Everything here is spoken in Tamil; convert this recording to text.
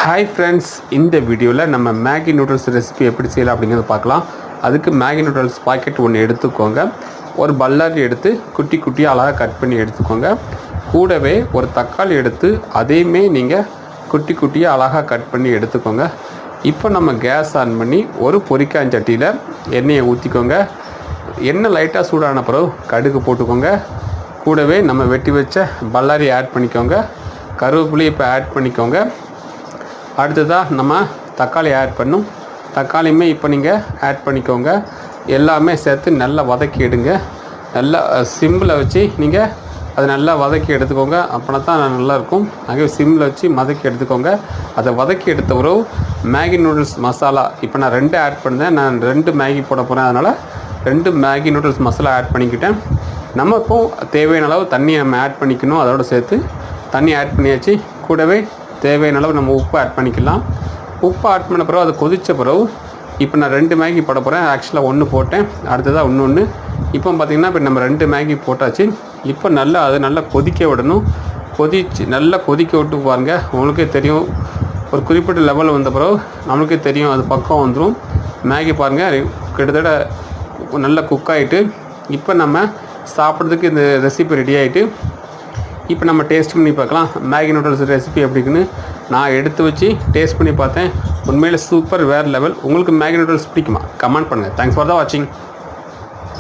ஹாய் ஃப்ரெண்ட்ஸ், இந்த வீடியோவில் நம்ம மேகி நூடுல்ஸ் ரெசிபி எப்படி செய்யலாம் அப்படிங்கிறத பார்க்கலாம். அதுக்கு மேகி நூடுல்ஸ் பாக்கெட் ஒன்று எடுத்துக்கோங்க. ஒரு பல்லாரி எடுத்து குட்டி குட்டியாக அழகாக கட் பண்ணி எடுத்துக்கோங்க. கூடவே ஒரு தக்காளி எடுத்து அதையுமே நீங்கள் குட்டி குட்டியாக அழகாக கட் பண்ணி எடுத்துக்கோங்க. இப்போ நம்ம கேஸ் ஆன் பண்ணி ஒரு பொரிக்காஞ்சட்டியில் எண்ணெயை ஊற்றிக்கோங்க. எண்ணெய் லைட்டாக சூடான பிறகு கடுகு போட்டுக்கோங்க. கூடவே நம்ம வெட்டி வச்ச பல்லாரி ஆட் பண்ணிக்கோங்க. கருவேப்பிலை இப்போ ஆட் பண்ணிக்கோங்க. அடுத்ததாக நம்ம தக்காளி ஆட் பண்ணும். தக்காளியுமே இப்போ நீங்கள் ஆட் பண்ணிக்கோங்க. எல்லாமே சேர்த்து நல்லா வதக்கி எடுங்க. நல்லா சிம்மில் வச்சு நீங்கள் அதை நல்லா வதக்கி எடுத்துக்கோங்க. அப்படின்னா தான் நல்லாயிருக்கும். ஆகவே சிம்மில் வச்சு வதக்கி எடுத்துக்கோங்க. அதை வதக்கி எடுத்த உறவு மேகி நூடுல்ஸ் மசாலா இப்போ நான் 2 ஆட் பண்ணேன். நான் 2 மேகி போட போகிறேன். அதனால் 2 மேகி நூடுல்ஸ் மசாலா ஆட் பண்ணிக்கிட்டேன். நம்ம இப்போது தேவையான அளவு தண்ணியை நம்ம ஆட் பண்ணிக்கணும். அதோடு சேர்த்து தண்ணி ஆட் பண்ணியாச்சு. கூடவே தேவையான அளவு நம்ம உப்பு ஆட் பண்ணிக்கலாம். உப்பு ஆட் பண்ண பிறகு அது கொதித்த பிறகு இப்போ நான் 2 மேகி போட போகிறேன். ஆக்சுவலாக 1 போட்டேன், அடுத்ததாக இன்னொன்று. இப்போ பார்த்திங்கன்னா இப்போ நம்ம 2 மேகி போட்டாச்சு. இப்போ நல்லா கொதிக்க விடணும். நல்லா கொதிக்க விட்டு பாருங்கள். உங்களுக்கே தெரியும், ஒரு குறிப்பிட்ட லெவல் வந்த பிறகு நம்மளுக்கே தெரியும் அது பக்கம் வந்துடும். மேகி பாருங்கள் கிட்டத்தட்ட நல்லா குக் ஆகிட்டு இப்போ நம்ம சாப்பிட்றதுக்கு இந்த ரெசிபி ரெடி ஆகிட்டு இப்போ நம்ம டேஸ்ட் பண்ணி பார்க்கலாம் மேகி நூடுல்ஸ் ரெசிபி எப்படின்னு. நான் எடுத்து வச்சு டேஸ்ட் பண்ணி பார்த்தேன். உண்மையில் சூப்பர், வேறு லெவல். உங்களுக்கு மேகி நூடுல்ஸ் பிடிக்குமா? கமெண்ட் பண்ணுங்கள். தேங்க்ஸ் ஃபார் த வாட்சிங்.